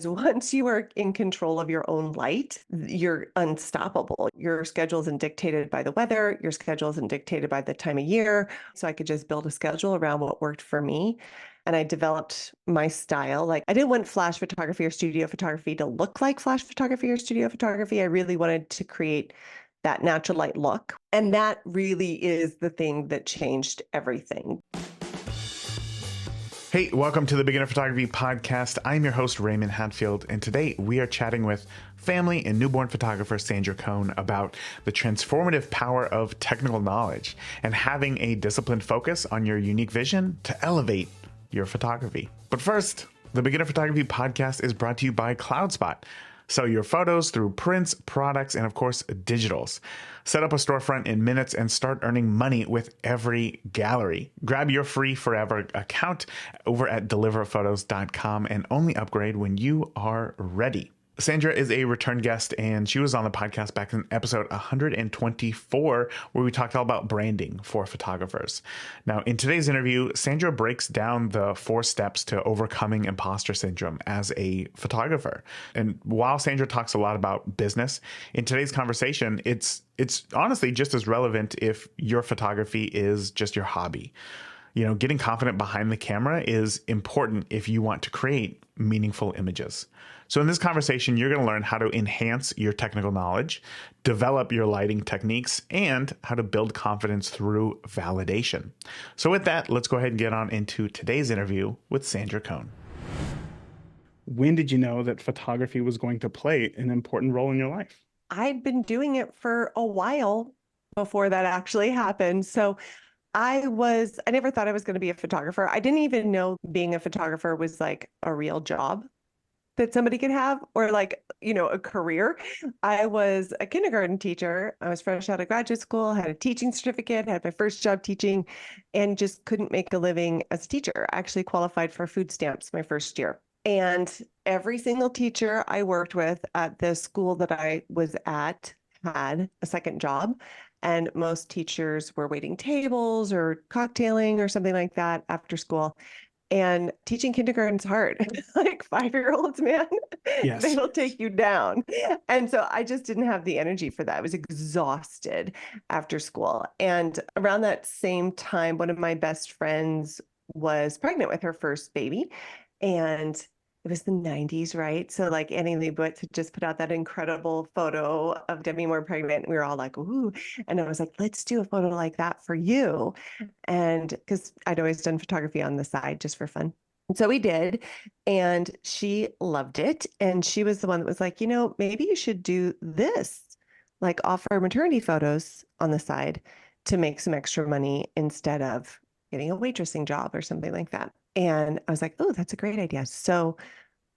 Once you are in control of your own light, you're unstoppable. Your schedule isn't dictated by the weather. Your schedule isn't dictated by the time of year. So I could just build a schedule around what worked for me. And I developed my style. Like I didn't want flash photography or studio photography to look like flash photography or studio photography. I really wanted to create that natural light look. And that really is the thing that changed everything. Hey, welcome to the Beginner Photography Podcast. I'm your host, Raymond Hatfield, and today we are chatting with family and newborn photographer Sandra Coan about the transformative power of technical knowledge and having a disciplined focus on your unique vision to elevate your photography. But first, the Beginner Photography Podcast is brought to you by CloudSpot. Sell your photos through prints, products, and of course, digitals. Set up a storefront in minutes and start earning money with every gallery. Grab your free forever account over at deliverphotos.com and only upgrade when you are ready. Sandra is a return guest, and she was on the podcast back in episode 124, where we talked all about branding for photographers. Now, in today's interview, Sandra breaks down the 4 steps to overcoming imposter syndrome as a photographer. And while Sandra talks a lot about business, in today's conversation, it's honestly just as relevant if your photography is just your hobby. You know, getting confident behind the camera is important if you want to create meaningful images. So in this conversation, you're going to learn how to enhance your technical knowledge, develop your lighting techniques, and how to build confidence through validation. So with that, let's go ahead and get on into today's interview with Sandra Coan. When did you know that photography was going to play an important role in your life? I'd been doing it for a while before that actually happened. So I never thought I was going to be a photographer. I didn't even know being a photographer was like a real job that somebody could have, or like, a career. I was a kindergarten teacher. I was fresh out of graduate school, had a teaching certificate, had my first job teaching, and just couldn't make a living as a teacher. I actually qualified for food stamps my first year. And every single teacher I worked with at the school that I was at had a second job. And most teachers were waiting tables or cocktailing or something like that after school. And teaching kindergarten's hard. Like 5-year-olds, man, Yes. they will take you down. And so I just didn't have the energy for that. I was exhausted after school. And around that same time, one of my best friends was pregnant with her first baby. And it was the 90s, right? So like Annie Leibovitz had just put out that incredible photo of Demi Moore pregnant. We were all like, ooh. And I was like, let's do a photo like that for you. And because I'd always done photography on the side just for fun. And so we did. And she loved it. And she was the one that was like, maybe you should do this, like offer maternity photos on the side to make some extra money instead of getting a waitressing job or something like that. And I was like, oh, that's a great idea. So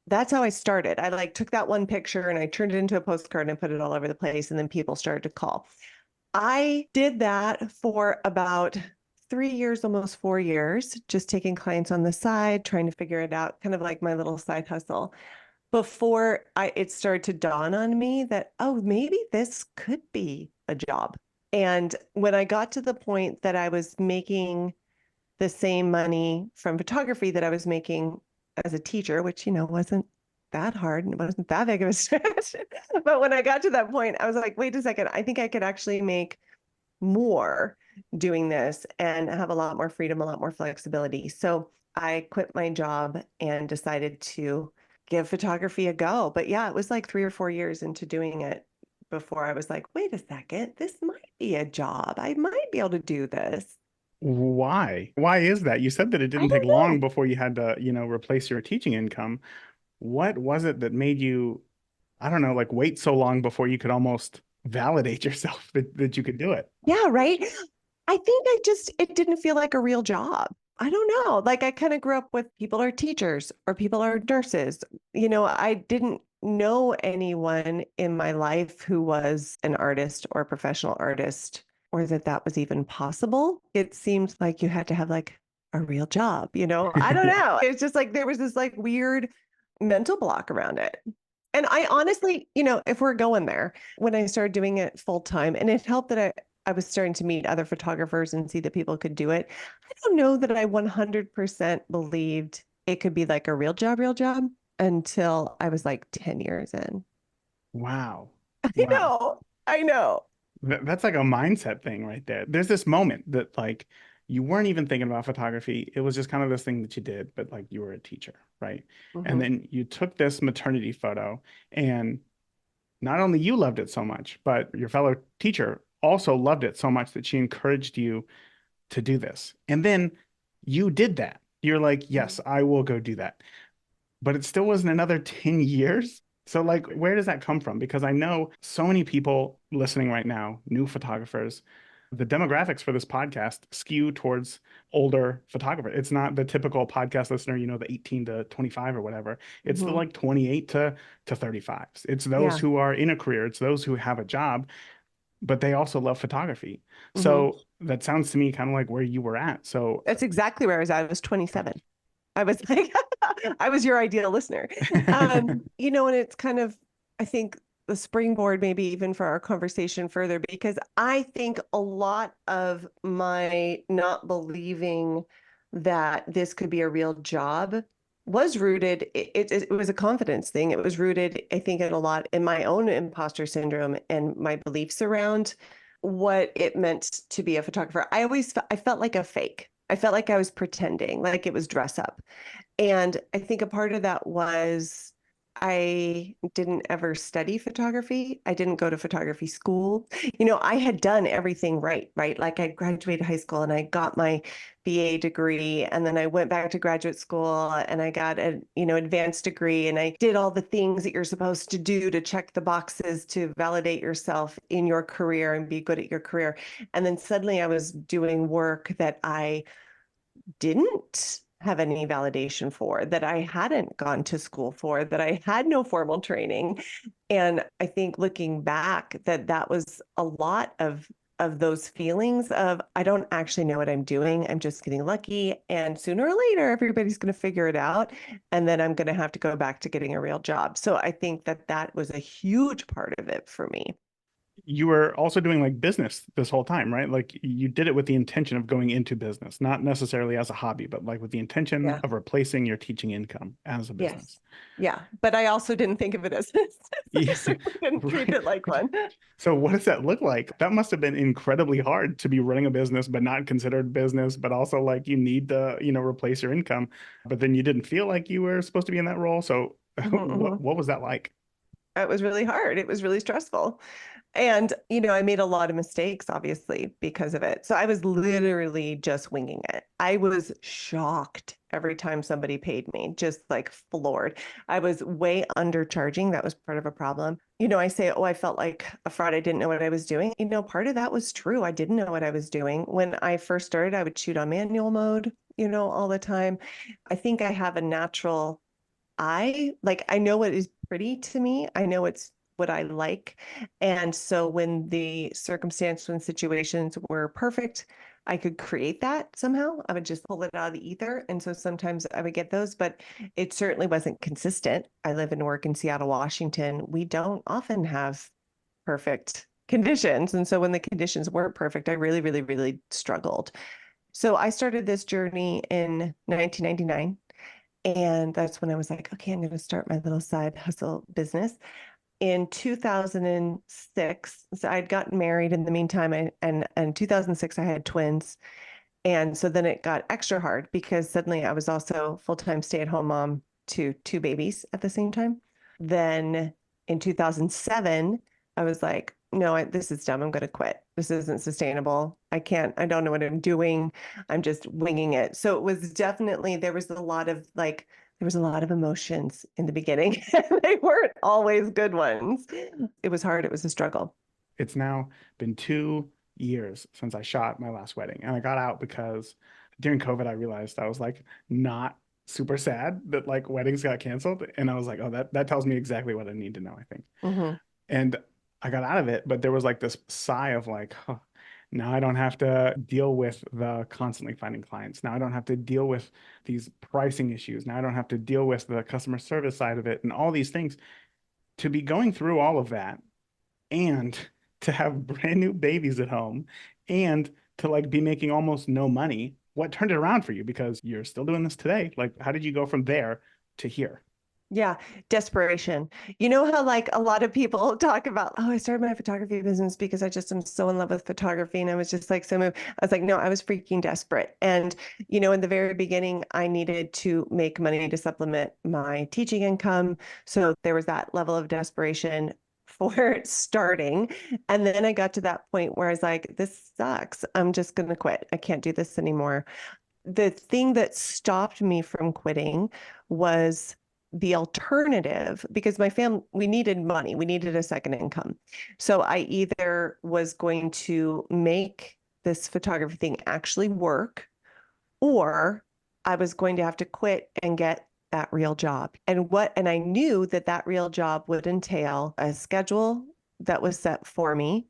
that's how I started. I like took that one picture and I turned it into a postcard and put it all over the place. And then people started to call. I did that for about 3 years, almost 4 years, just taking clients on the side, trying to figure it out, kind of like my little side hustle before it started to dawn on me that, oh, maybe this could be a job. And when I got to the point that I was making the same money from photography that I was making as a teacher, which, wasn't that hard and it wasn't that big of a stretch. But when I got to that point, I was like, wait a second, I think I could actually make more doing this and have a lot more freedom, a lot more flexibility. So I quit my job and decided to give photography a go. But yeah, it was like 3 or 4 years into doing it before I was like, wait a second, this might be a job. I might be able to do this. Why? Why is that? You said that it I didn't take don't know. long before you had to, replace your teaching income. What was it that made you, I don't know, like wait so long before you could almost validate yourself that you could do it? Yeah, right. I think it didn't feel like a real job. I don't know. Like I kind of grew up with people are teachers or people are nurses. I didn't know anyone in my life who was an artist or a professional artist or that was even possible. It seemed like you had to have like a real job, I don't Yeah. know. It's just like there was this like weird mental block around it. And I honestly, if we're going there, when I started doing it full time, and it helped that I was starting to meet other photographers and see that people could do it. I don't know that I 100% believed it could be like a real job, until I was like 10 years in. Wow. I Wow. know. I know. That's like a mindset thing right there. There's this moment that like you weren't even thinking about photography. It was just kind of this thing that you did, but like you were a teacher, right? And Hmm. then you took this maternity photo and not only you loved it so much, but your fellow teacher also loved it so much that she encouraged you to do this. And then you did that. You're like, yes, I will go do that. But it still wasn't another 10 years. So, like, where does that come from? Because I know so many people listening right now, new photographers, the demographics for this podcast skew towards older photographers. It's not the typical podcast listener, the 18 to 25 or whatever. It's the Hmm. like 28 to 35s. It's those Yeah. who are in a career, it's those who have a job, but they also love photography. Hmm. So that sounds to me kind of like where you were at. So, That's exactly where I was at. I was 27. I was like, I was your ideal listener. And it's kind of, I think, the springboard, maybe even for our conversation further, because I think a lot of my not believing that this could be a real job was rooted, it was a confidence thing. It was rooted, I think, in a lot in my own imposter syndrome and my beliefs around what it meant to be a photographer. I felt like a fake. I felt like I was pretending, like it was dress up. And I think a part of that was I didn't ever study photography. I didn't go to photography school. I had done everything right, right? Like I graduated high school and I got my BA degree, and then I went back to graduate school and I got an advanced degree, and I did all the things that you're supposed to do to check the boxes to validate yourself in your career and be good at your career. And then suddenly I was doing work that I didn't have any validation for, that I hadn't gone to school for, that I had no formal training. And I think looking back, that was a lot of those feelings of I don't actually know what I'm doing. I'm just getting lucky. And sooner or later, everybody's going to figure it out. And then I'm going to have to go back to getting a real job. So I think that was a huge part of it for me. you were also doing like business this whole time, right? Like you did it with the intention of going into business, not necessarily as a hobby, but like with the intention Yeah. of replacing your teaching income as a Yes. business. Yeah. But I also didn't think of it as I Yeah, certainly didn't treat right. it like one. So what does that look like? That must have been incredibly hard to be running a business, but not considered business, but also like you need to, replace your income. But then you didn't feel like you were supposed to be in that role. So Mhm, what mhm. what was that like? It was really hard. It was really stressful. And I made a lot of mistakes, obviously, because of it. So I was literally just winging it. I was shocked every time somebody paid me, just like floored. I was way undercharging. That was part of a problem. I say, oh, I felt like a fraud. I didn't know what I was doing. Part of that was true. I didn't know what I was doing. When I first started, I would shoot on manual mode, all the time. I think I have a natural I know what is pretty to me. I know it's what I like. And so when the circumstance, when situations were perfect, I could create that somehow. I would just pull it out of the ether. And so sometimes I would get those, but it certainly wasn't consistent. I live and work in Seattle, Washington. We don't often have perfect conditions. And so when the conditions weren't perfect, I really, really, really struggled. So I started this journey in 1999. And that's when I was like, okay, I'm going to start my little side hustle business. In 2006, so I'd gotten married in the meantime, and in 2006, I had twins. And so then it got extra hard because suddenly I was also full-time stay-at-home mom to two babies at the same time. Then in 2007, I was like, no, this is dumb. I'm going to quit. This isn't sustainable. I don't know what I'm doing. I'm just winging it. So it was definitely, there was a lot of emotions in the beginning. They weren't always good ones. It was hard. It was a struggle. It's now been 2 years since I shot my last wedding. And I got out because during COVID, I realized I was like not super sad that like weddings got canceled. And I was like, oh, that tells me exactly what I need to know, I think. Hmm. And I got out of it, but there was like this sigh of like, oh, now I don't have to deal with the constantly finding clients. Now I don't have to deal with these pricing issues. Now I don't have to deal with the customer service side of it and all these things. To be going through all of that and to have brand new babies at home and to like be making almost no money, what turned it around for you? Because you're still doing this today. Like, how did you go from there to here? Yeah, desperation. You know how like a lot of people talk about, oh, I started my photography business because I just am so in love with photography and I was just like so moved. I was like, no, I was freaking desperate. And in the very beginning, I needed to make money to supplement my teaching income. So there was that level of desperation for starting. And then I got to that point where I was like, this sucks. I'm just going to quit. I can't do this anymore. The thing that stopped me from quitting was the alternative because my family, we needed money, we needed a second income. So I either was going to make this photography thing actually work, or I was going to have to quit and get that real job. And I knew that that real job would entail a schedule that was set for me,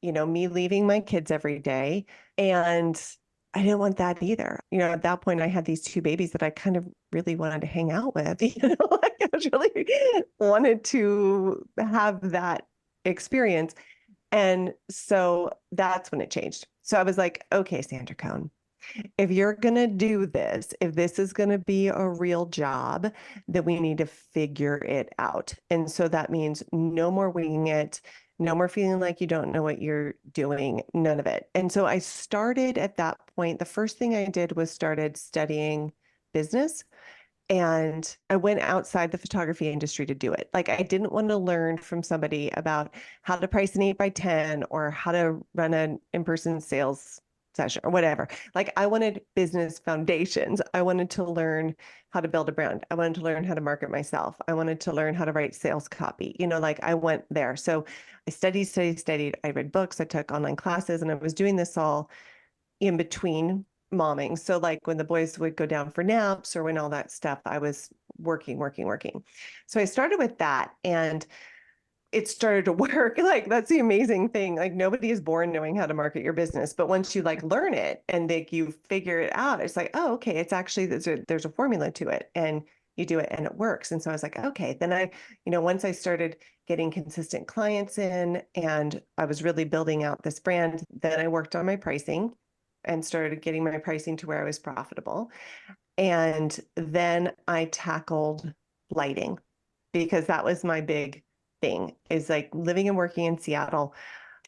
me leaving my kids every day. And I didn't want that either. At that point, I had these two babies that I kind of really wanted to hang out with. Like I was really wanted to have that experience. And so that's when it changed. So I was like, okay, Sandra Coan, if you're going to do this, if this is going to be a real job, then we need to figure it out. And so that means no more winging it, no more feeling like you don't know what you're doing, none of it. And so I started at that point. The first thing I did was started studying business. And I went outside the photography industry to do it. Like I didn't want to learn from somebody about how to price an 8x10 or how to run an in-person sales session or whatever. Like I wanted business foundations. I wanted to learn how to build a brand. I wanted to learn how to market myself. I wanted to learn how to write sales copy. Like I went there. So I studied. I read books. I took online classes, and I was doing this all in between momming. So like when the boys would go down for naps or when all that stuff, I was working, working, working. So I started with that and it started to work. Like that's the amazing thing. Like nobody is born knowing how to market your business, but once you like learn it and like you figure it out, it's like, oh, okay, it's actually there's a formula to it and you do it and it works. And so I was like, okay, then once I started getting consistent clients in and I was really building out this brand, then I worked on my pricing and started getting my pricing to where I was profitable. And then I tackled lighting because that was my big thing is like living and working in Seattle.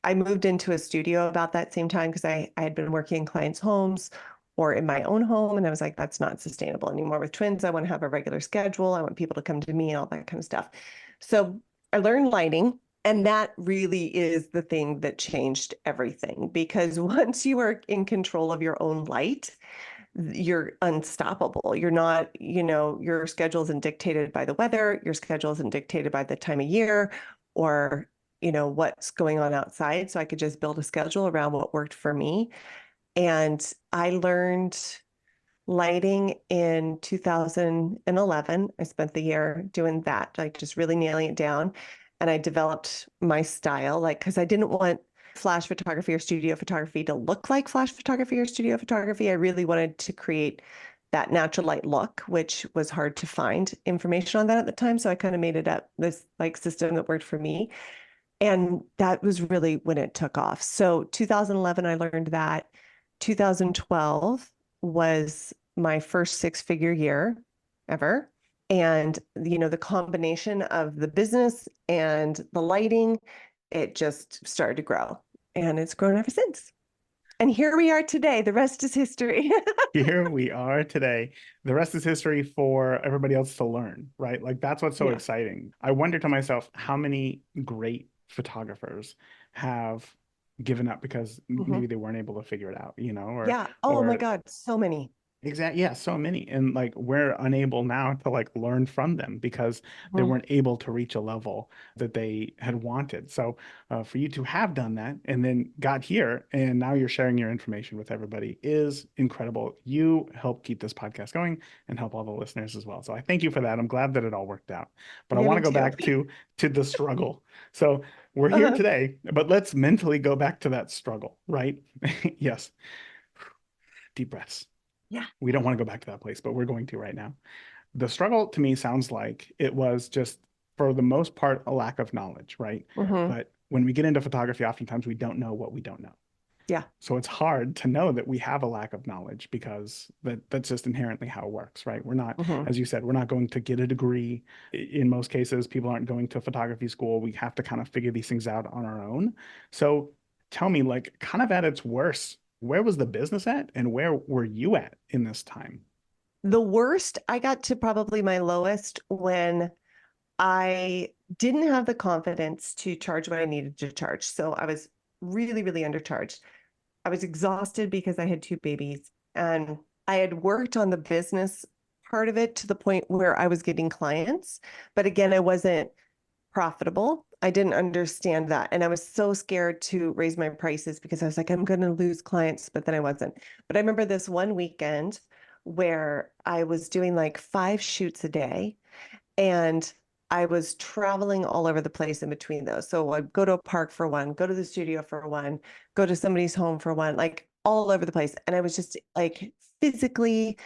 I moved into a studio about that same time because I had been working in clients' homes or in my own home. And I was like, that's not sustainable anymore with twins. I want to have a regular schedule. I want people to come to me and all that kind of stuff. So I learned lighting. And that really is the thing that changed everything because once you are in control of your own light, you're unstoppable. You're not, your schedule isn't dictated by the weather, your schedule isn't dictated by the time of year or, what's going on outside. So I could just build a schedule around what worked for me. And I learned lighting in 2011. I spent the year doing that, like just really nailing it down. And I developed my style, like, because I didn't want flash photography or studio photography to look like flash photography or studio photography. I really wanted to create that natural light look, which was hard to find information on that at the time. So I kind of made it up, this like system that worked for me. And that was really when it took off. So 2011, I learned that. 2012 was my first six-figure year ever. And, the combination of the business and the lighting, it just started to grow. And it's grown ever since. And here we are today. The rest is history. Here we are today. The rest is history for everybody else to learn, right? Like that's what's so Yeah. exciting. I wonder to myself how many great photographers have given up because Mhm. maybe they weren't able to figure it out, Yeah. Oh my or God, so many. exactly. Yeah, so many. And like we're unable now to like learn from them because they Mhm. weren't able to reach a level that they had wanted. So for you to have done that and then got here and now you're sharing your information with everybody is incredible. You help keep this podcast going and help all the listeners as well. So I thank you for that. I'm glad that it all worked out. But I Yeah, want me to go too. back to the struggle. So we're here Uh-huh. today, but let's mentally go back to that struggle, right? Yes. Deep breaths. Yeah. We don't want to go back to that place, but we're going to right now. The struggle to me sounds like it was just, for the most part, a lack of knowledge, right? Mhm. But when we get into photography, oftentimes we don't know what we don't know. Yeah. So it's hard to know that we have a lack of knowledge because that's just inherently how it works, right? We're not, Hmm. as you said, we're not going to get a degree. In most cases, people aren't going to photography school. We have to kind of figure these things out on our own. So tell me, like, kind of at its worst, where was the business at and where were you at in this time? The worst, I got to probably my lowest when I didn't have the confidence to charge what I needed to charge. So I was really, really undercharged. I was exhausted because I had two babies and I had worked on the business part of it to the point where I was getting clients. But again, I wasn't profitable. I didn't understand that. And I was so scared to raise my prices because I was like, I'm going to lose clients, but then I wasn't. But I remember this one weekend where I was doing like 5 shoots a day and I was traveling all over the place in between those. So I'd go to a park for one, go to the studio for one, go to somebody's home for one, like all over the place. And I was just like physically,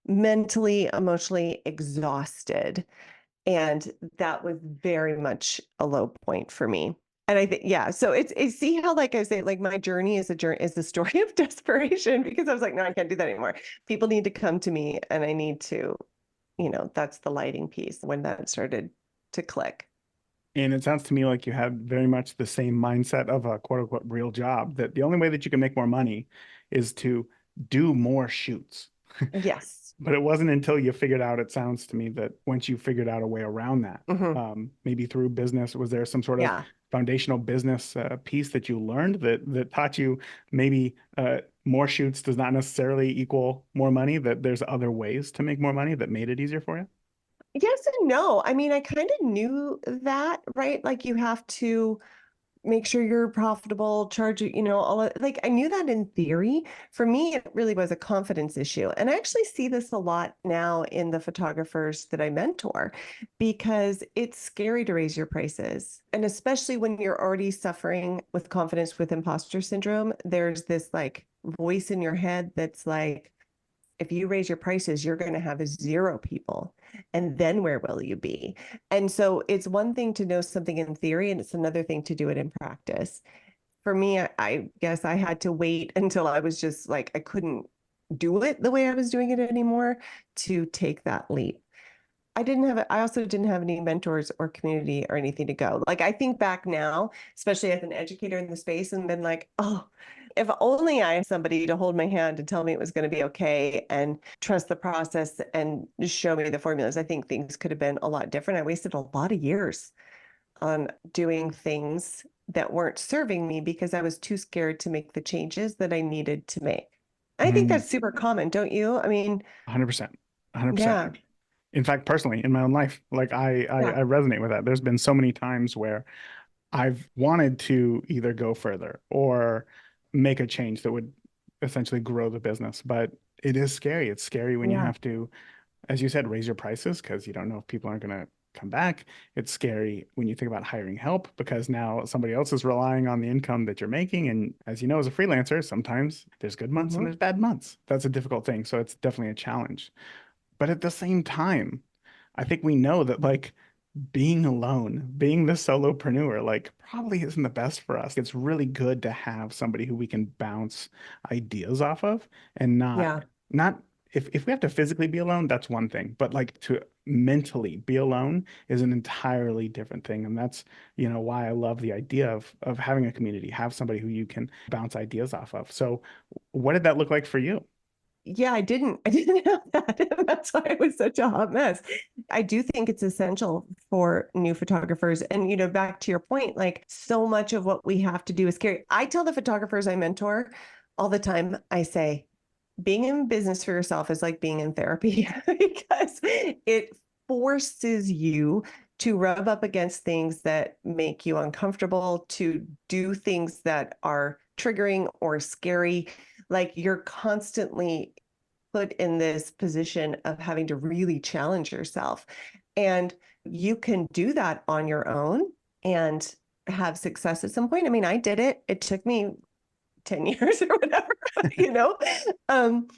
mentally, emotionally exhausted. And that was very much a low point for me. And I think, yeah, so it's see how, like I say, like my journey is a journey is a story of desperation because I was like, no, I can't do that anymore. People need to come to me and I need to, that's the lighting piece when that started to click. And it sounds to me like you had very much the same mindset of a quote unquote real job, that the only way that you can make more money is to do more shoots. Yes. But it wasn't until you figured out, it sounds to me, that once you figured out a way around that, Hmm. maybe through business, was there some sort of Yeah. foundational business piece that you learned that taught you maybe more shoots does not necessarily equal more money, that there's other ways to make more money that made it easier for you? Yes and no. I mean, I kind of knew that, right? Like you have to make sure you're profitable, charge it, all of, like I knew that in theory. For me, it really was a confidence issue. And I actually see this a lot now in the photographers that I mentor because it's scary to raise your prices. And especially when you're already suffering with confidence with imposter syndrome, there's this like voice in your head that's like, if you raise your prices, you're going to have zero people. And then where will you be? And so it's one thing to know something in theory, and it's another thing to do it in practice. For me, I guess I had to wait until I was just like, I couldn't do it the way I was doing it anymore to take that leap. I also didn't have any mentors or community or anything to go. Like I think back now, especially as an educator in the space, and been like, oh, if only I had somebody to hold my hand and tell me it was going to be okay and trust the process and show me the formulas. I think things could have been a lot different. I wasted a lot of years on doing things that weren't serving me because I was too scared to make the changes that I needed to make. I think Mm, that's super common, don't you? I mean, 100%. 100%. yeah, In fact, personally, in my own life, like yeah. I resonate with that. There's been so many times where I've wanted to either go further or make a change that would essentially grow the business, but it is scary. It's scary when you Yeah. have to, as you said, raise your prices because you don't know if people aren't going to come back. It's scary when you think about hiring help because now somebody else is relying on the income that you're making. And as you know, as a freelancer, sometimes there's good months and Hmm. there's bad months. That's a difficult thing. So it's definitely a challenge. But at the same time, I think we know that like being alone, being the solopreneur, like probably isn't the best for us. It's really good to have somebody who we can bounce ideas off of and Yeah. not if we have to physically be alone, that's one thing, but like to mentally be alone is an entirely different thing. And that's, why I love the idea of having a community, have somebody who you can bounce ideas off of. So what did that look like for you? Yeah, I didn't have that. That's why it was such a hot mess. I do think it's essential for new photographers. And, back to your point, like so much of what we have to do is scary. I tell the photographers I mentor all the time, I say, being in business for yourself is like being in therapy because it forces you to rub up against things that make you uncomfortable, to do things that are triggering or scary. Like you're constantly put in this position of having to really challenge yourself. And you can do that on your own and have success at some point. I mean, I did it. It took me 10 years or whatever, you know? Um,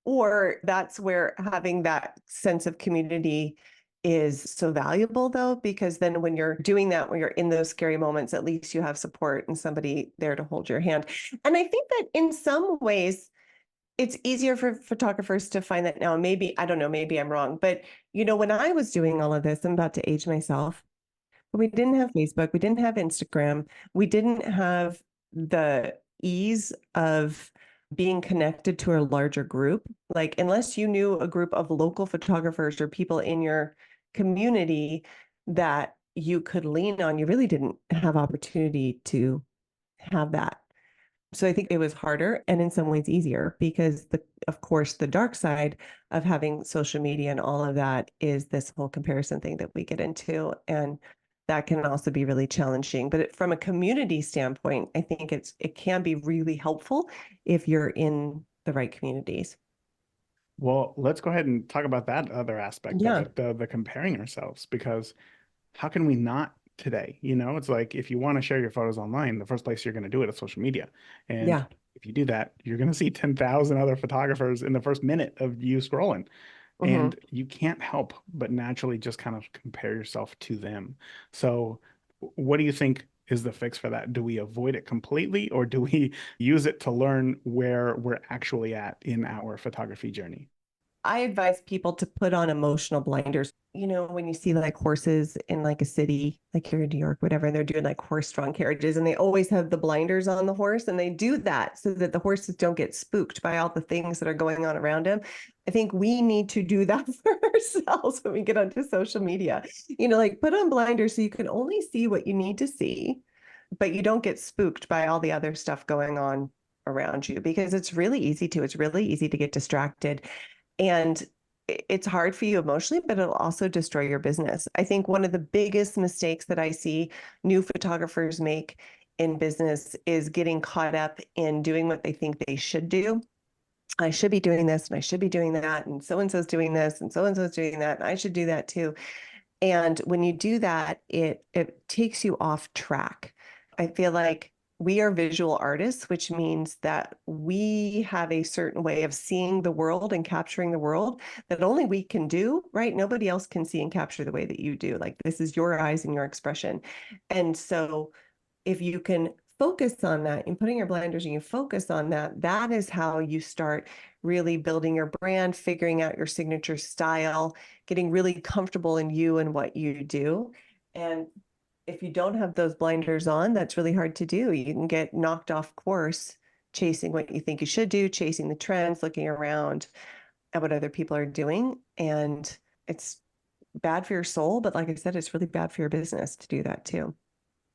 or that's where having that sense of community is so valuable though, because then when you're doing that, when you're in those scary moments, at least you have support and somebody there to hold your hand. And I think that in some ways, it's easier for photographers to find that now. Maybe, I don't know, maybe I'm wrong. But, when I was doing all of this, I'm about to age myself. We didn't have Facebook. We didn't have Instagram. We didn't have the ease of being connected to a larger group. Like, unless you knew a group of local photographers or people in your community that you could lean on, you really didn't have opportunity to have that. So I think it was harder and in some ways easier because of course, the dark side of having social media and all of that is this whole comparison thing that we get into. And that can also be really challenging. But from a community standpoint, I think it can be really helpful if you're in the right communities. Well, let's go ahead and talk about that other aspect of Yeah. it, the comparing ourselves, because how can we not today? It's like if you want to share your photos online, the first place you're going to do it is social media. And Yeah. if you do that, you're going to see 10,000 other photographers in the first minute of you scrolling. Mm-hmm. And you can't help but naturally just kind of compare yourself to them. So, what do you think is the fix for that? Do we avoid it completely, or do we use it to learn where we're actually at in our photography journey? I advise people to put on emotional blinders. When you see like horses in like a city, like here in New York, whatever, and they're doing like horse-drawn carriages and they always have the blinders on the horse and they do that so that the horses don't get spooked by all the things that are going on around them. I think we need to do that for ourselves when we get onto social media. Like put on blinders so you can only see what you need to see, but you don't get spooked by all the other stuff going on around you because it's really easy to. It's really easy to get distracted. And it's hard for you emotionally, but it'll also destroy your business. I think one of the biggest mistakes that I see new photographers make in business is getting caught up in doing what they think they should do. I should be doing this and I should be doing that. And so and so's doing this and so and so's doing that. And I should do that too. And when you do that, it takes you off track. I feel like we are visual artists, which means that we have a certain way of seeing the world and capturing the world that only we can do, right? Nobody else can see and capture the way that you do. Like this is your eyes and your expression. And so if you can focus on that and putting your blinders and you focus on that, that is how you start really building your brand, figuring out your signature style, getting really comfortable in you and what you do. And if you don't have those blinders on, that's really hard to do. You can get knocked off course chasing what you think you should do, chasing the trends, looking around at what other people are doing. And it's bad for your soul. But like I said, it's really bad for your business to do that too.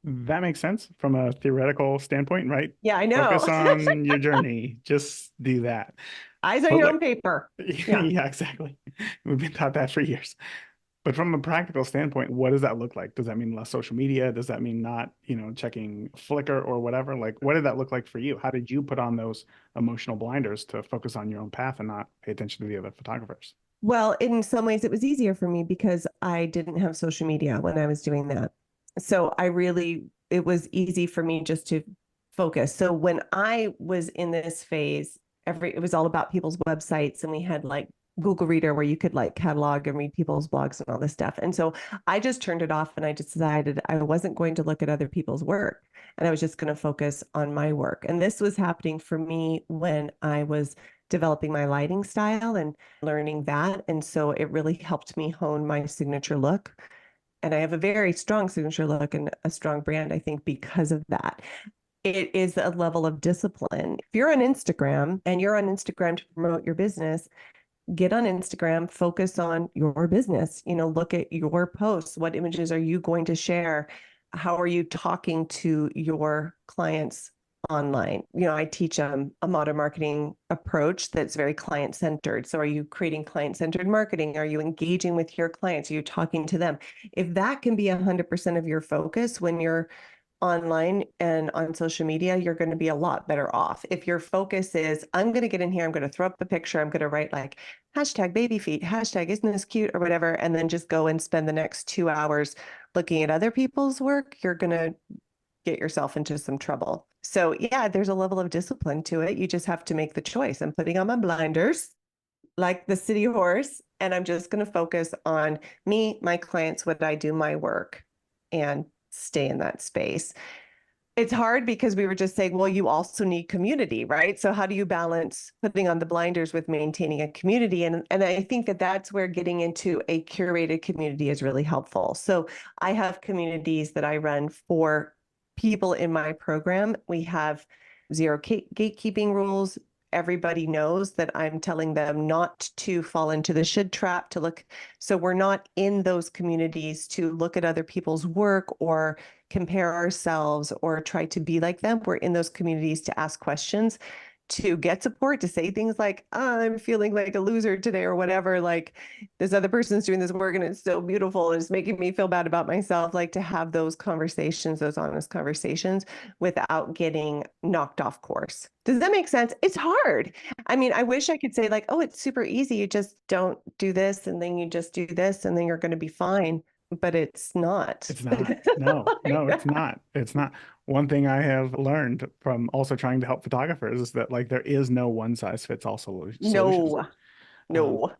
That makes sense from a theoretical standpoint, right? Yeah, I know. Focus on your journey. Just do that. Eyes on But your like, own paper. Yeah. yeah, exactly. We've been taught that for years. But from a practical standpoint, what does that look like? Does that mean less social media? Does that mean not, checking Flickr or whatever? Like, what did that look like for you? How did you put on those emotional blinders to focus on your own path and not pay attention to the other photographers? Well, in some ways, it was easier for me because I didn't have social media when I was doing that. So it was easy for me just to focus. So when I was in this phase, it was all about people's websites, and we had like Google Reader where you could like catalog and read people's blogs and all this stuff. And so I just turned it off and I decided I wasn't going to look at other people's work and I was just going to focus on my work. And this was happening for me when I was developing my lighting style and learning that. And so it really helped me hone my signature look. And I have a very strong signature look and a strong brand, I think, because of that. It is a level of discipline. If you're on Instagram and you're on Instagram to promote your business, get on Instagram, focus on your business, look at your posts. What images are you going to share? How are you talking to your clients online? I teach a modern marketing approach that's very client centered. So are you creating client centered marketing? Are you engaging with your clients? Are you talking to them? If that can be 100% of your focus when you're online and on social media, you're going to be a lot better off. If your focus is, I'm going to get in here, I'm going to throw up a picture, I'm going to write like hashtag baby feet, hashtag isn't this cute or whatever, and then just go and spend the next 2 hours looking at other people's work, you're going to get yourself into some trouble. So yeah, there's a level of discipline to it. You just have to make the choice. I'm putting on my blinders like the city horse, and I'm just going to focus on me, my clients, what I do, my work, and stay in that space. It's hard because we were just saying, well, you also need community, right? So how do you balance putting on the blinders with maintaining a community? And I think that that's where getting into a curated community is really helpful. So I have communities that I run for people in my program. We have zero gatekeeping rules. Everybody knows that I'm telling them not to fall into the should trap, to look. So we're not in those communities to look at other people's work or compare ourselves or try to be like them. We're in those communities to ask questions, to get support, to say things like, oh, I'm feeling like a loser today or whatever. Like this other person's doing this work and it's so beautiful and it's making me feel bad about myself. Like to have those conversations, those honest conversations without getting knocked off course. Does that make sense? It's hard. I mean, I wish I could say like, oh, it's super easy. You just don't do this and then you just do this and then you're going to be fine. But it's not. It's not. No, it's not. It's not. One thing I have learned from also trying to help photographers is that like there is no one size fits all solutions. No, Um, no.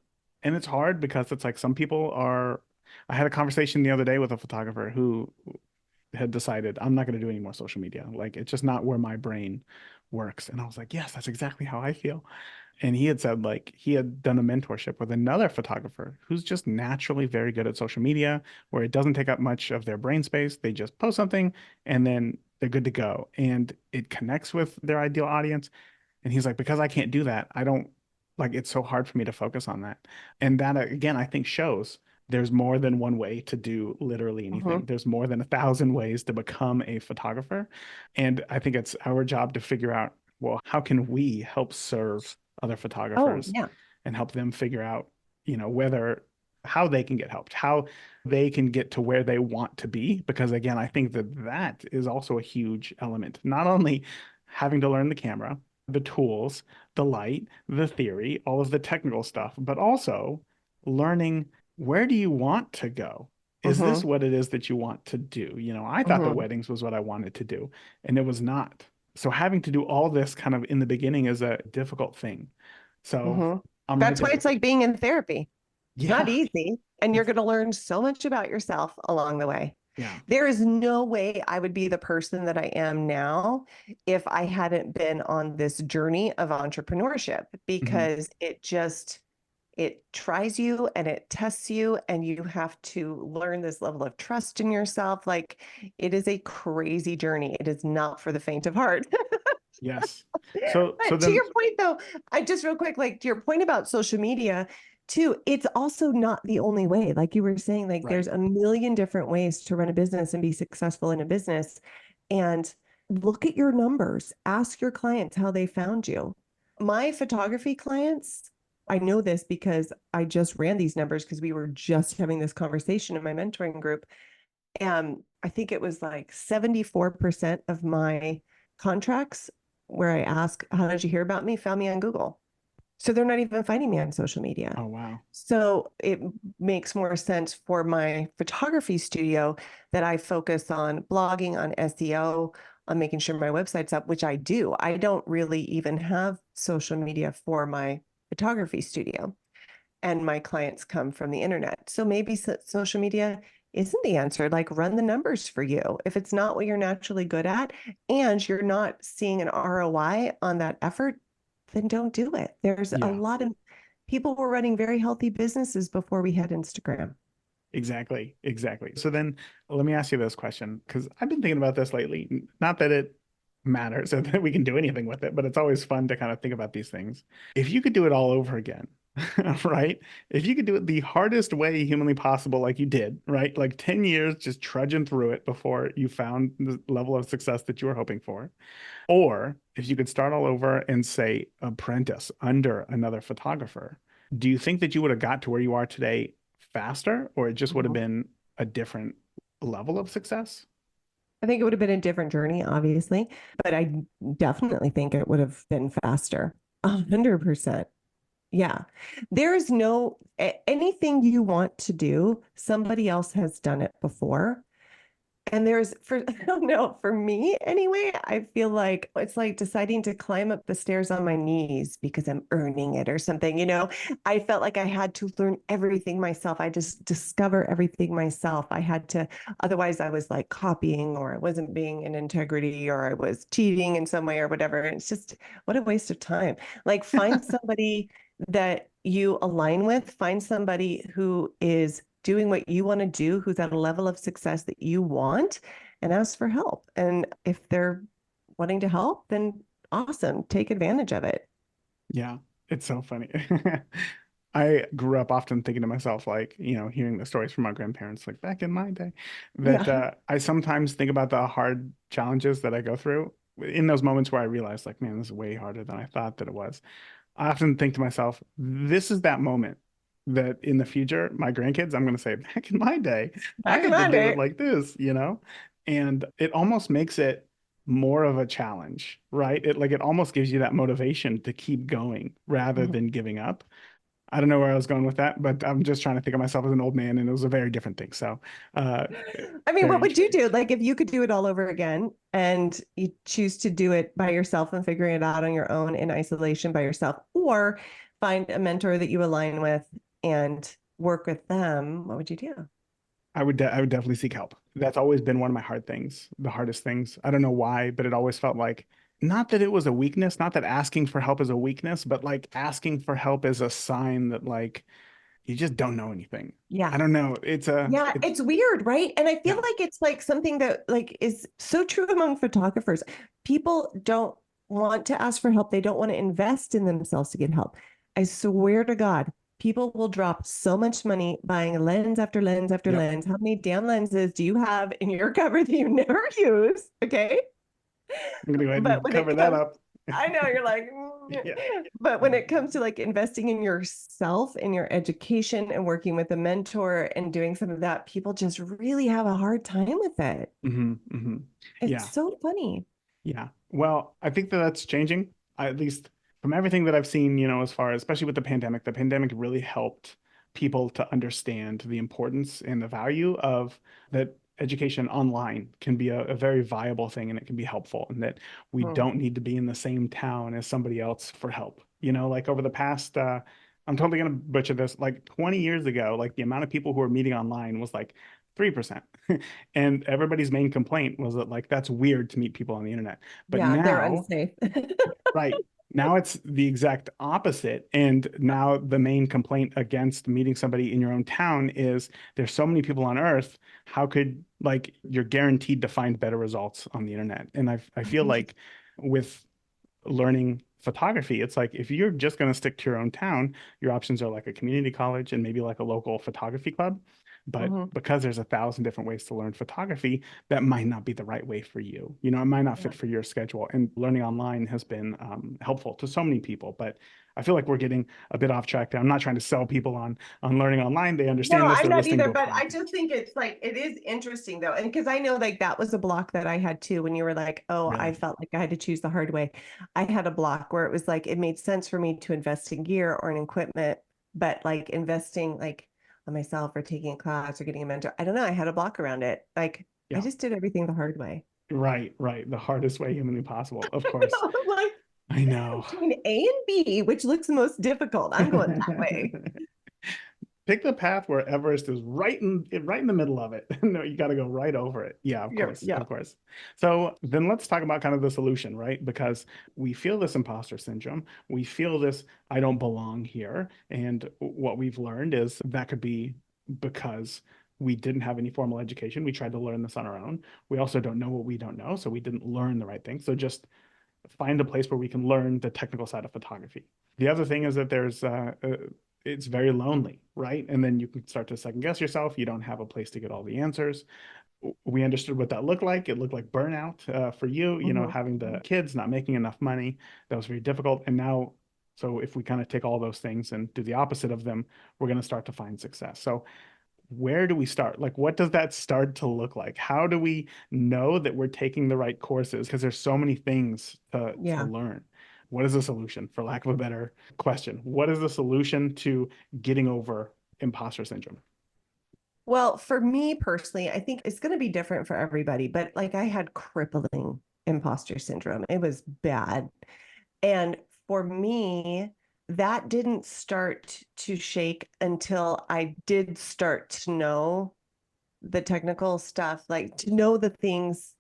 and it's hard because it's like some people are. I had a conversation the other day with a photographer who had decided I'm not going to do any more social media. Like it's just not where my brain works. And I was like, yes, that's exactly how I feel. And he had said like he had done a mentorship with another photographer who's just naturally very good at social media, where it doesn't take up much of their brain space. They just post something and then they're good to go. And it connects with their ideal audience. And he's like, because I can't do that, I don't like it's so hard for me to focus on that. And that again, I think shows there's more than one way to do literally anything. Mhm. There's more than 1,000 ways to become a photographer. And I think it's our job to figure out, well, how can we help serve other Oh, photographers yeah. and help them figure out, whether how they can get helped, how they can get to where they want to be. Because again, I think that that is also a huge element. Not only having to learn the camera, the tools, the light, the theory, all of the technical stuff, but also learning where do you want to go? Is this Mhm. what it is that you want to do? I thought the Mhm. weddings was what I wanted to do, and it was not. So having to do all this kind of in the beginning is a difficult thing. So Mhm. I'm right That's why there it's with you. like being in therapy. It's not Yeah. easy, and you're It's going to learn so much about yourself along the way. yeah. There is no way I would be the person that I am now if I hadn't been on this journey of entrepreneurship, Mhm. because it tries you and it tests you, and you have to learn this level of trust in yourself. Like it is a crazy journey. It is not for the faint of heart. Yes. So But to then your point, though, I just real quick, like to your point about social media, too, it's also not the only way. Like you were saying, like right. there's a million different ways to run a business and be successful in a business. And look at your numbers, ask your clients how they found you. My photography clients, I know this because I just ran these numbers because we were just having this conversation in my mentoring group. And I think it was like 74% of my contracts where I ask, how did you hear about me? Found me on Google. So they're not even finding me on social media. Oh wow. So it makes more sense for my photography studio that I focus on blogging, on SEO, on making sure my website's up, which I do. I don't really even have social media for my photography studio, and my clients come from the internet. So maybe social media isn't the answer. Like run the numbers for you. If it's not what you're naturally good at and you're not seeing an ROI on that effort, then don't do it. There's a Yeah. lot of people were running very healthy businesses before we had Instagram. Exactly. Exactly. So then let me ask you this question because I've been thinking about this lately. Not that it matters or that we can do anything with it, but it's always fun to kind of think about these things. If you could do it all over again, right? If you could do it the hardest way humanly possible, like you did, right? Like 10 years just trudging through it before you found the level of success that you were hoping for. Or if you could start all over and say apprentice under another photographer, do you think that you would have got to where you are today faster, or it just would have Mhm. been a different level of success? I think it would have been a different journey, obviously, but I definitely think it would have been faster. 100%. Yeah. There is anything you want to do, somebody else has done it before. And there's for I don't know, for me anyway, I feel like it's like deciding to climb up the stairs on my knees because I'm earning it or something, you know. I felt like I had to learn everything myself. I just discover everything myself. I had to, otherwise I was like copying or I wasn't being in integrity or I was cheating in some way or whatever. And it's just what a waste of time. Like find somebody that you align with, find somebody who is doing what you want to do, who's at a level of success that you want, and ask for help. And if they're wanting to help, then awesome, take advantage of it. Yeah, it's so funny. I grew up often thinking to myself, like, hearing the stories from my grandparents, like back in my day, that Yeah. I sometimes think about the hard challenges that I go through in those moments where I realize, like, man, this is way harder than I thought that it was. I often think to myself, this is that moment that in the future, my grandkids, I'm going to say, back in my day, I Back in had to my do it day. like this. And it almost makes it more of a challenge, right? It almost gives you that motivation to keep going rather Mhm. than giving up. I don't know where I was going with that, but I'm just trying to think of myself as an old man, and it was a very different thing. So, uh, I mean, very what would you interesting. do? Like if you could do it all over again and you choose to do it by yourself and figuring it out on your own in isolation by yourself, or find a mentor that you align with and work with them, what would you do? I would definitely seek help. That's always been one of my hard things, the hardest things. I don't know why, but it always felt like not that it was a weakness, not that asking for help is a weakness, but like asking for help is a sign that like you just don't know anything. Yeah. I don't know. Yeah, it's weird, right? And I feel Yeah. like it's like something that like is so true among photographers. People don't want to ask for help. They don't want to invest in themselves to get help. I swear to God, people will drop so much money buying lens after lens after Yep. lens. How many damn lenses do you have in your cupboard that you never use? Okay. I'm gonna go ahead But and when it cover that comes, up. I know you're like, Yeah. but when it comes to like investing in yourself, in your education and working with a mentor and doing some of that, people just really have a hard time with it. It's Yeah. so funny. Yeah. Well, I think that that's changing. At least from everything that I've seen, as far as, especially with the pandemic really helped people to understand the importance and the value of that education online can be a very viable thing and it can be helpful, and that we Mhm. don't need to be in the same town as somebody else for help. Like over the past, I'm totally going to butcher this, like 20 years ago, like the amount of people who were meeting online was like 3%. And everybody's main complaint was that like that's weird to meet people on the internet. But Yeah, they're now, unsafe. right, now it's the exact opposite. And now the main complaint against meeting somebody in your own town is there's so many people on Earth. How could like you're guaranteed to find better results on the internet? And I feel like with learning photography, it's like if you're just going to stick to your own town, your options are like a community college and maybe like a local photography club. But Mhm. because there's 1,000 different ways to learn photography, that might not be the right way for you. It might not Yeah. fit for your schedule. And learning online has been helpful to so many people. But I feel like we're getting a bit off track there. I'm not trying to sell people on learning online. They No, understand this. I'm They're not listening to either, a but I podcast. just think it's like it is interesting though. And because I know like that was a block that I had too when you were like, oh, I Really? felt like I had to choose the hard way. I had a block where it was like it made sense for me to invest in gear or in equipment, but like investing like on myself or taking a class or getting a mentor. I don't know. I had a block around it. Like I Yeah. just did everything the hard way. Right, right. The hardest way humanly possible, of course. Like I know. between A and B, which looks the most difficult. I'm going that way. Pick the path where Everest is right in the middle of it. No, you got to go right over it. Yeah, of Yeah, course, yeah. of course. So then let's talk about kind of the solution, right? Because we feel this imposter syndrome. We feel this I don't belong here. And what we've learned is that could be because we didn't have any formal education. We tried to learn this on our own. We also don't know what we don't know, so we didn't learn the right thing. So just find a place where we can learn the technical side of photography. The other thing is that it's very lonely, right? And then you can start to second guess yourself. You don't have a place to get all the answers. We understood what that looked like. It looked like burnout for you, Mhm. having the kids, not making enough money. That was very difficult. And now, so if we kind of take all those things and do the opposite of them, we're going to start to find success. So where do we start? Like, what does that start to look like? How do we know that we're taking the right courses? Because there's so many things to Yeah. learn. What is the solution, for lack of a better question? What is the solution to getting over imposter syndrome? Well, for me personally, I think it's going to be different for everybody, but like I had crippling imposter syndrome. It was bad. And for me, that didn't start to shake until I did start to know the technical stuff, like to know the things,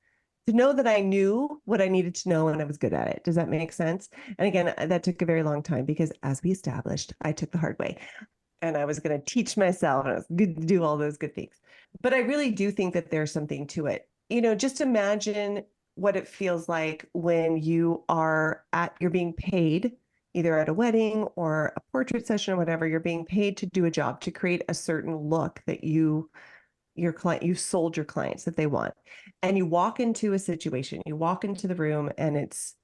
to know that I knew what I needed to know and I was good at it. Does that make sense? And again, that took a very long time because as we established, I took the hard way and I was going to teach myself and I was good to do all those good things. But I really do think that there's something to it. Just imagine what it feels like when you're being paid either at a wedding or a portrait session or whatever, you're being paid to do a job, to create a certain look that you've sold your clients that they want. And you walk into a situation, you walk into the room and it's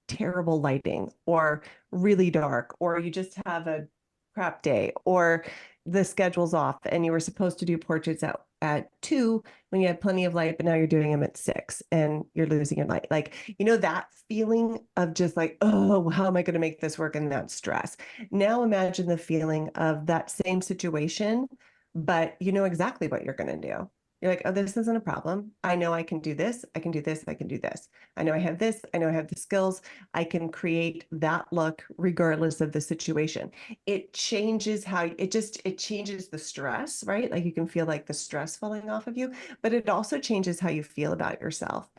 terrible lighting or really dark, or you just have a crap day, or the schedule's off and you were supposed to do portraits at 2 when you had plenty of light, but now you're doing them at 6 and you're losing your light. Like, that feeling of just like, oh, how am I going to make this work? And that stress. Now imagine the feeling of that same situation, but you know exactly what you're going to do. You're like, oh, this isn't a problem. I know I can do this. I can do this. I can do this. I know I have this. I know I have the skills. I can create that look regardless of the situation. It changes it changes the stress, right? Like you can feel like the stress falling off of you, but it also changes how you feel about yourself.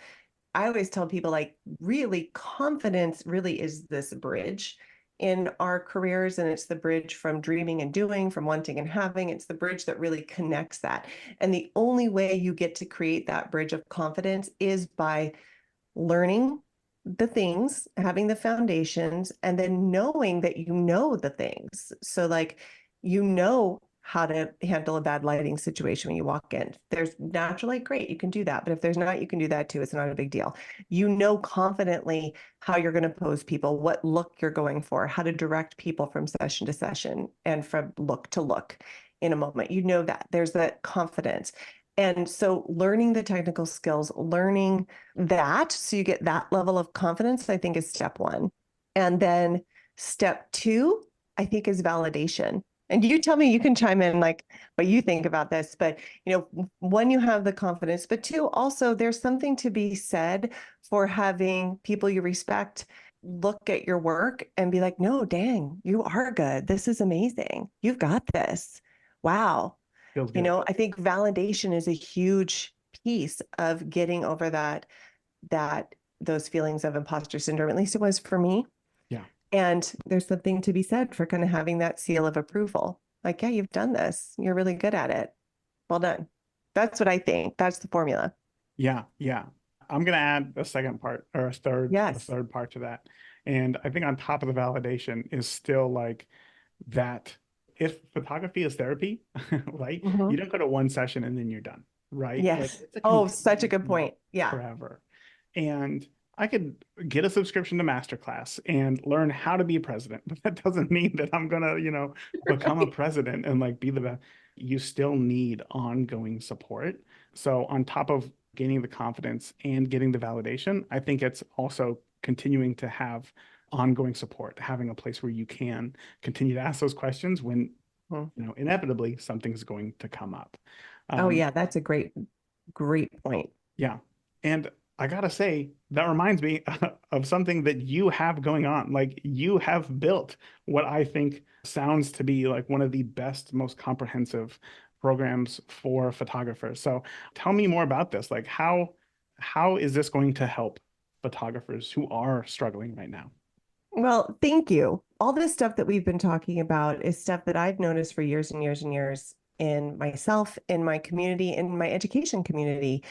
I always tell people like really confidence really is this bridge in our careers, and it's the bridge from dreaming and doing, from wanting and having. It's the bridge that really connects that. And the only way you get to create that bridge of confidence is by learning the things, having the foundations, and then knowing that you know the things. So, like, how to handle a bad lighting situation when you walk in. There's natural light, great, you can do that. But if there's not, you can do that too. It's not a big deal. You know confidently how you're going to pose people, what look you're going for, how to direct people from session to session and from look to look in a moment. You know that there's that confidence. And so learning the technical skills, learning that so you get that level of confidence, I think is step one. And then step two, I think is validation. And you tell me, you can chime in like what you think about this, but one, you have the confidence, but two, also there's something to be said for having people you respect look at your work and be like, no, dang, you are good. This is amazing. You've got this. Wow. Feels good. I think validation is a huge piece of getting over those feelings of imposter syndrome. At least it was for me. Yeah. And there's something to be said for kind of having that seal of approval. Like, yeah, you've done this. You're really good at it. Well done. That's what I think. That's the formula. Yeah. Yeah. I'm going to add a second part or a Yes. third part to that. And I think on top of the validation is still like that if photography is therapy, right? You Mhm. don't go to one session and then you're done, right? Like Yes. it's a Oh, such a good continuum point. Yeah. forever. And I could get a subscription to Masterclass and learn how to be president, but that doesn't mean that I'm gonna, become a Right. president and like be the best. You still need ongoing support. So on top of gaining the confidence and getting the validation, I think it's also continuing to have ongoing support, having a place where you can continue to ask those questions when, Mhm. inevitably something's going to come up. Oh, Um, yeah. That's a great, great point. yeah. And I gotta say, that reminds me of something that you have going on. Like you have built what I think sounds to be like one of the best, most comprehensive programs for photographers. So tell me more about this. Like how is this going to help photographers who are struggling right now? Well, thank you. All this stuff that we've been talking about is stuff that I've noticed for years and years and years in myself, in my community, in my education community.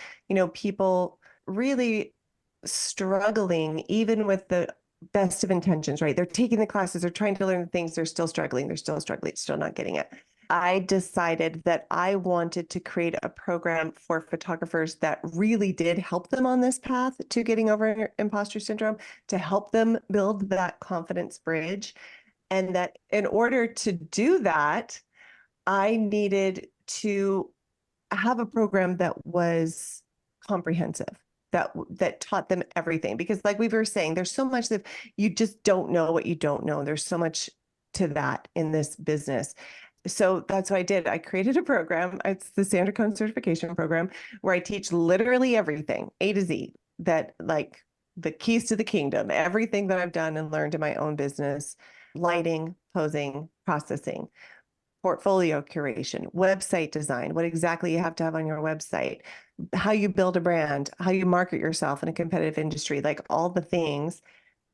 People really struggling, even with the best of intentions, right? They're taking the classes, they're trying to learn the things, they're still struggling, still not getting it. I decided that I wanted to create a program for photographers that really did help them on this path to getting over imposter syndrome, to help them build that confidence bridge. And that in order to do that, I needed to have a program that was comprehensive, that taught them everything. Because like we were saying, there's so much that you just don't know what you don't know. There's so much to that in this business. So that's what I did. I created a program. It's the Sandra Coan certification program where I teach literally everything, A to Z, that like the keys to the kingdom, everything that I've done and learned in my own business, lighting, posing, processing, portfolio curation, website design, what exactly you have to have on your website, how you build a brand, how you market yourself in a competitive industry, like all the things,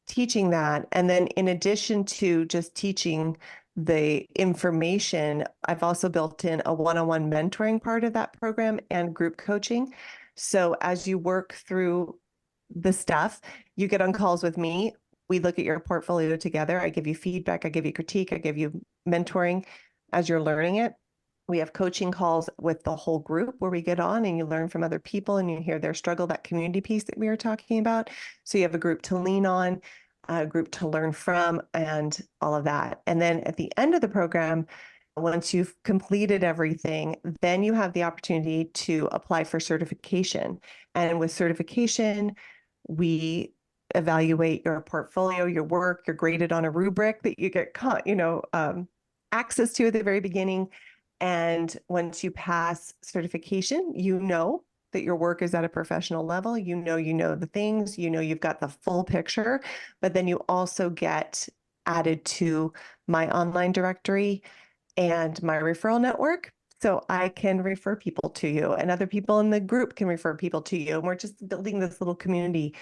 teaching that. And then in addition to just teaching the information, I've also built in a one-on-one mentoring part of that program and group coaching. So as you work through the stuff, you get on calls with me. We look at your portfolio together. I give you feedback, I give you critique, I give you mentoring as you're learning it. We have coaching calls with the whole group where we get on and you learn from other people and you hear their struggle, that community piece that we were talking about. So you have a group to lean on, a group to learn from, and all of that. And then at the end of the program, once you've completed everything, then you have the opportunity to apply for certification. And with certification, we evaluate your portfolio, your work, you're graded on a rubric that you get access to at the very beginning. And once you pass certification, you know that your work is at a professional level. You know the things, you've got the full picture, but then you also get added to my online directory and my referral network. So I can refer people to you and other people in the group can refer people to you. And we're just building this little community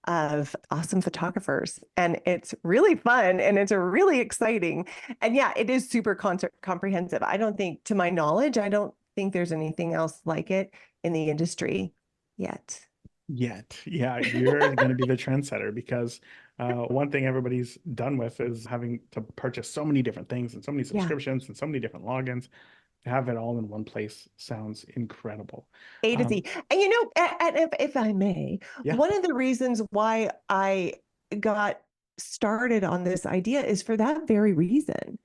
of awesome photographers. And it's really fun and it's really exciting. And yeah, it is super comprehensive. I don't think, to my knowledge, I don't think there's anything else like it in the industry yet. Yeah, you're going to be the trendsetter because one thing everybody's done with is having to purchase so many different things and so many Yeah. subscriptions and so many different logins. To have it all in one place sounds incredible. A to Z. And if I may, Yeah. one of the reasons why I got started on this idea is for that very reason.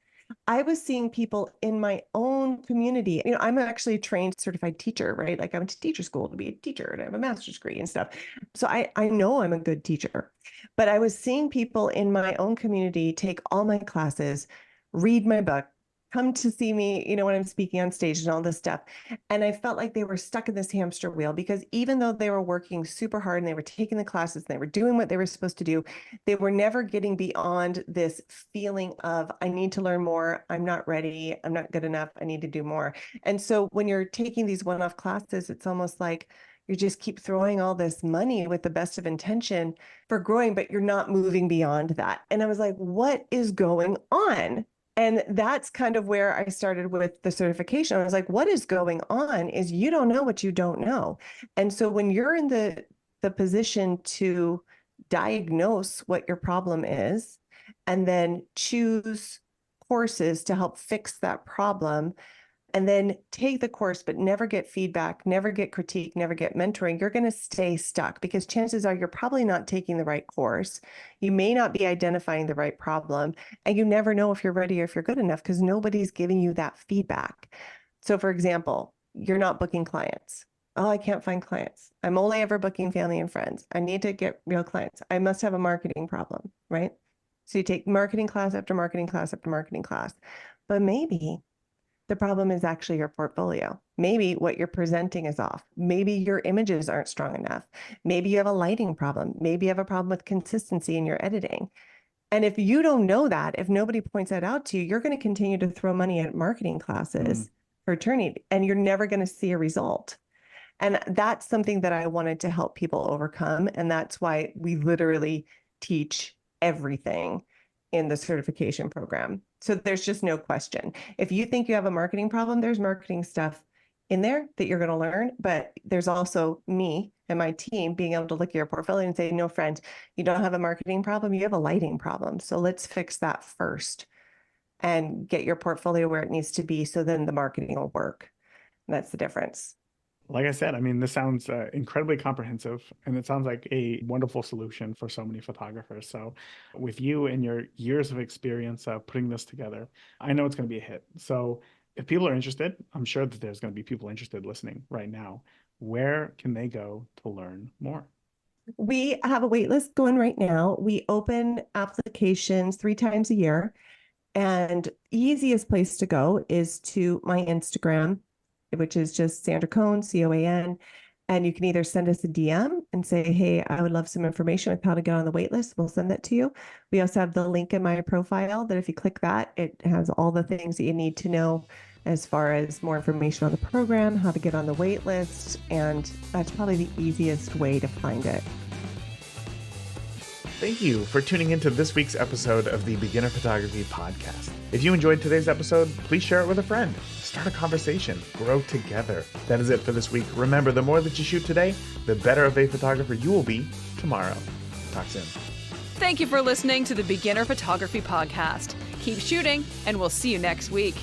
I was seeing people in my own community. I'm actually a trained certified teacher, right? Like I went to teacher school to be a teacher and I have a master's degree and stuff. So I know I'm a good teacher, but I was seeing people in my own community take all my classes, read my book, come to see me, when I'm speaking on stage and all this stuff. And I felt like they were stuck in this hamster wheel because even though they were working super hard and they were taking the classes and they were doing what they were supposed to do, they were never getting beyond this feeling of, I need to learn more. I'm not ready. I'm not good enough. I need to do more. And so when you're taking these one-off classes, it's almost like you just keep throwing all this money with the best of intention for growing, but you're not moving beyond that. And I was like, what is going on? And that's kind of where I started with the certification. I was like, what is going on is you don't know what you don't know. And so when you're in the position to diagnose what your problem is and then choose courses to help fix that problem, and then take the course, but never get feedback, never get critique, never get mentoring, you're going to stay stuck because chances are you're probably not taking the right course. You may not be identifying the right problem, and you never know if you're ready or if you're good enough because nobody's giving you that feedback. So, for example, you're not booking clients. Oh, I can't find clients. I'm only ever booking family and friends. I need to get real clients. I must have a marketing problem, right? So you take marketing class after marketing class after marketing class, but maybe the problem is actually your portfolio. Maybe what you're presenting is off. Maybe your images aren't strong enough. Maybe you have a lighting problem. Maybe you have a problem with consistency in your editing. And if you don't know that, if nobody points that out to you, you're going to continue to throw money at marketing classes for attorney, and you're never going to see a result. And that's something that I wanted to help people overcome. And that's why we literally teach everything in the certification program. So there's just no question. If you think you have a marketing problem, there's marketing stuff in there that you're going to learn. But there's also me and my team being able to look at your portfolio and say, no, friend, you don't have a marketing problem, you have a lighting problem. So let's fix that first and get your portfolio where it needs to be. So then the marketing will work. And that's the difference. Like I said, I mean, this sounds incredibly comprehensive and it sounds like a wonderful solution for so many photographers. So, with you and your years of experience putting this together, I know it's going to be a hit. So, if people are interested, I'm sure that there's going to be people interested listening right now. Where can they go to learn more? We have a wait list going right now. We open applications 3 times a year. And easiest place to go is to my Instagram, which is just Sandra Coan, Coan. And you can either send us a DM and say, hey, I would love some information with how to get on the wait list. We'll send that to you. We also have the link in my profile that if you click that, it has all the things that you need to know as far as more information on the program, how to get on the wait list. And that's probably the easiest way to find it. Thank you for tuning into this week's episode of the Beginner Photography Podcast. If you enjoyed today's episode, please share it with a friend. Start a conversation. Grow together. That is it for this week. Remember, the more that you shoot today, the better of a photographer you will be tomorrow. Talk soon. Thank you for listening to the Beginner Photography Podcast. Keep shooting, and we'll see you next week.